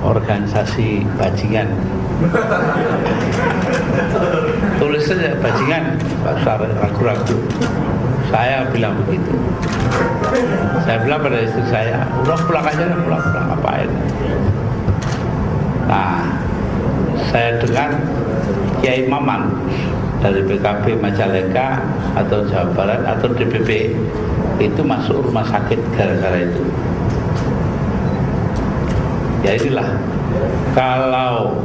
organisasi bajingan. Tulis saja bajingan, Pak Sar, ragu-ragu. Saya bilang begitu. Saya bilang pada istri saya, udah pulang aja, pulang, ngapain? Nah, saya dengar Kiai Maman dari PKB Majalengka atau Jawa Barat atau DPP itu masuk rumah sakit gara-gara itu. Ya inilah, kalau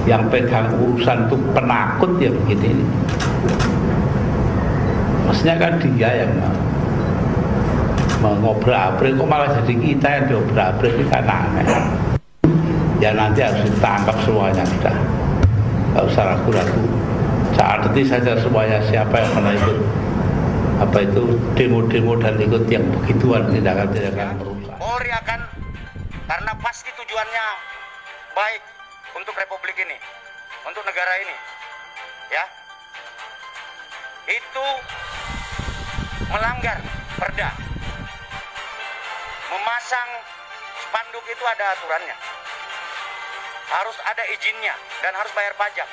yang pegang urusan itu penakut ya begini. Maksudnya kan dia yang mengobrak-abrik, kok malah jadi kita yang diobrak-abrik, itu kan aneh. Ya nanti harus ditangkap semuanya sudah, nggak usah ragu-ragu. Catat saja semuanya siapa yang pernah ikut apa itu demo-demo dan ikut yang begituan, tindakan-tindakan merusak. Polri akan, karena pasti tujuannya baik untuk republik ini, untuk negara ini, ya, itu melanggar perda. Memasang spanduk itu ada aturannya, harus ada izinnya dan harus bayar pajak.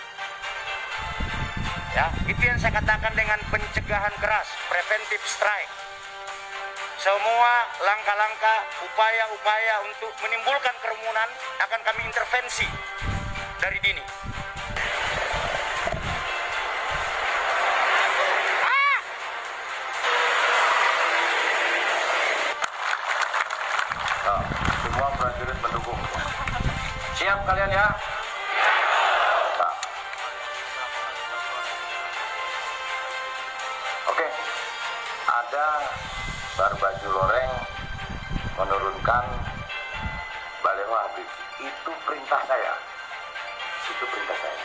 Ya, itu yang saya katakan dengan pencegahan keras, preventive strike. Semua langkah-langkah, upaya-upaya untuk menimbulkan kerumunan akan kami intervensi dari dini. Nah, semua prajurit mendukung. Siap kalian ya? Nah. Oke, ada Barbaju Loreng menurunkan baleho Habib. Itu perintah saya. Itu perintah saya.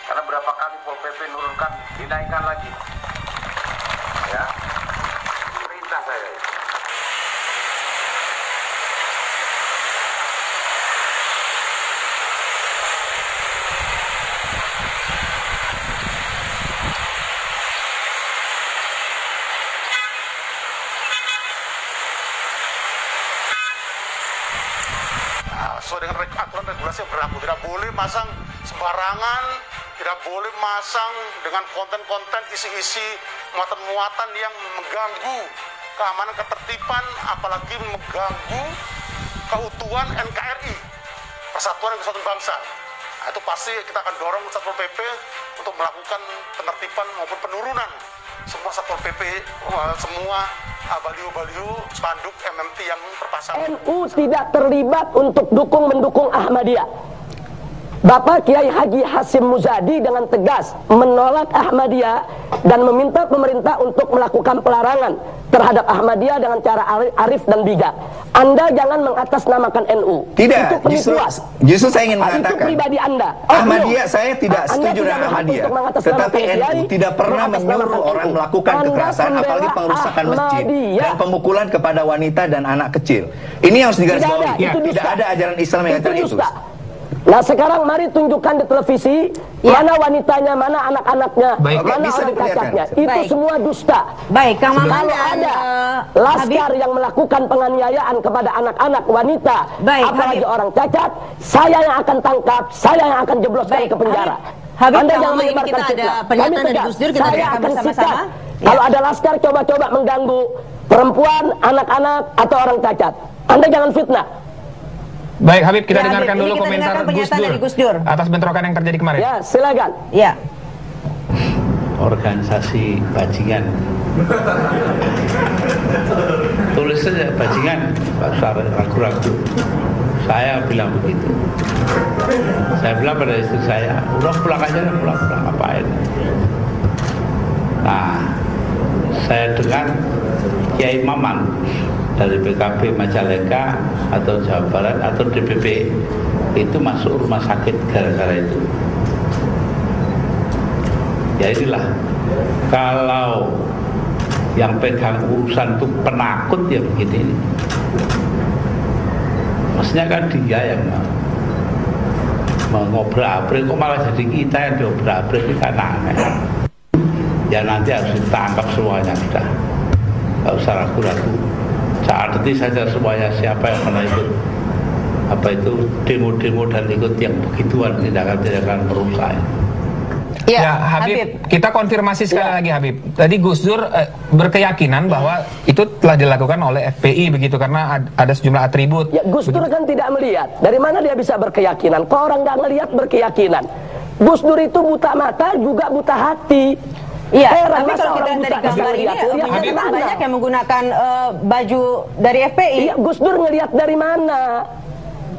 Karena berapa kali Pol PP nurunkan, dinaikkan lagi. Ya, perintah saya itu. Sesuai dengan aturan regulasi yang berlaku, tidak boleh masang sembarangan, tidak boleh masang dengan konten-konten isi-isi muatan-muatan yang mengganggu keamanan ketertiban, apalagi mengganggu keutuhan NKRI, Persatuan dan Kesatuan Bangsa. Nah, itu pasti kita akan dorong Satpol PP untuk melakukan penertiban maupun penurunan semua Satpol PP, semua baliho-baliho spanduk MMT yang terpasang. NU tidak terlibat untuk mendukung Ahmadiyah. Bapak Kiai Haji Hasyim Muzadi dengan tegas menolak Ahmadiyah dan meminta pemerintah untuk melakukan pelarangan terhadap Ahmadiyah dengan cara arif dan bijak. Anda jangan mengatasnamakan NU. Tidak, justru saya ingin mengatakan itu pribadi Anda. Ahmadiyah, saya tidak setuju dengan Ahmadiyah, tetapi NU tidak pernah menyuruh orang melakukan kekerasan, apalagi pengerusakan masjid dan pemukulan kepada wanita dan anak kecil. Ini harus digarisbawahi. Tidak ada ajaran Islam yang akan itu. Nah sekarang mari tunjukkan di televisi mana wanitanya, mana anak-anaknya, mana orang cacatnya. Itu semua dusta. Baik, Kang Maman. Kalau ada laskar yang melakukan penganiayaan kepada anak-anak, wanita, apalagi orang cacat, saya yang akan tangkap, saya yang akan jebloskan ke penjara. Anda jangan menyebarkan fitnah. Kami tegas, saya akan sikat. Kalau ada laskar coba-coba mengganggu perempuan, anak-anak, atau orang cacat, Anda jangan fitnah. Baik Habib, kita dengarkan dulu komentar Gus Dur atas bentrokan yang terjadi kemarin. Ya, silakan. Ya. Organisasi bajingan. Tulis saja bajingan, Pak Sar, ragu-ragu. Saya bilang begitu. Saya bilang pada istri saya, udah pulang aja, pulang, ngapain? Nah, saya dengar Kiai Maman dari PKB Majalengka atau Jawa Barat atau DPP itu masuk rumah sakit gara-gara itu. Ya inilah, kalau yang pegang urusan itu penakut ya begini. Maksudnya kan dia yang mengobrak-abrik, kok malah jadi kita yang diobrak-abrik, itu kan aneh. Ya nanti harus ditangkap semuanya sudah, nggak usah ragu-ragu. Catat saja semuanya siapa yang pernah ikut apa itu demo-demo dan ikut yang begituan, tindakan-tindakan merusak. Ya, Habib, kita konfirmasi sekali lagi Habib. Tadi Gus Dur berkeyakinan bahwa itu telah dilakukan oleh FPI begitu karena ada sejumlah atribut. Ya, Gus Dur kan tidak melihat. Dari mana dia bisa berkeyakinan? Kok orang nggak melihat berkeyakinan? Gus Dur itu buta mata juga buta hati. Iya, tapi kalau kita dari gambar ini banyak yang menggunakan baju dari FPI. Iya, Gus Dur ngelihat dari mana?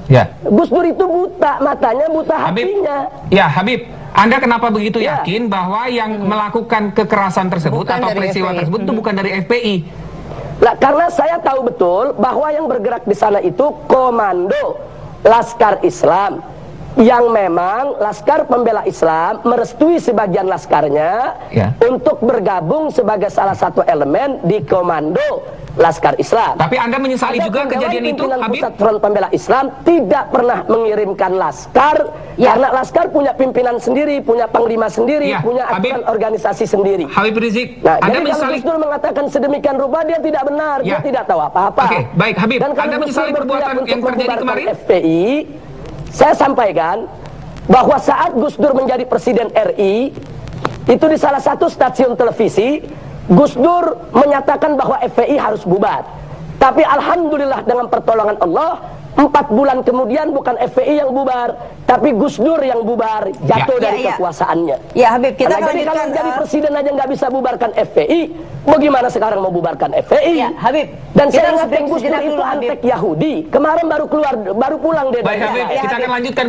Ya. Gus Dur itu buta matanya, buta hatinya. Ya, Habib. Anda kenapa begitu yakin bahwa yang melakukan kekerasan tersebut atau peristiwa tersebut itu bukan dari FPI? Nah, karena saya tahu betul bahwa yang bergerak di sana itu komando Laskar Islam, yang memang Laskar Pembela Islam merestui sebagian laskarnya untuk bergabung sebagai salah satu elemen di komando Laskar Islam. Tapi Anda menyesali juga kejadian itu, Habib? Pusat Front Pembela Islam tidak pernah mengirimkan laskar karena laskar punya pimpinan sendiri, punya panglima sendiri, punya aturan organisasi sendiri. Habib Rizik, nah, Anda jadi menyesali... kalau Gus Dur mengatakan sedemikian rupa, dia tidak benar, dia tidak tahu apa-apa. Oke, baik Habib. Dan kalau Anda menyesali perbuatan yang terjadi kemarin? FPI, saya sampaikan bahwa saat Gus Dur menjadi Presiden RI, itu di salah satu stasiun televisi, Gus Dur menyatakan bahwa FPI harus bubar. Tapi alhamdulillah dengan pertolongan Allah, 4 bulan kemudian bukan FPI yang bubar, tapi Gus Dur yang bubar, jatuh dari kekuasaannya. Ya Habib, kita jadi kalau jadi presiden aja nggak bisa bubarkan FPI, bagaimana sekarang mau bubarkan FPI? Ya, Habib. Dan saya ingat Gus Dur itu antek Yahudi. Kemarin baru pulang dari. Baik Habib, kita akan lanjutkan.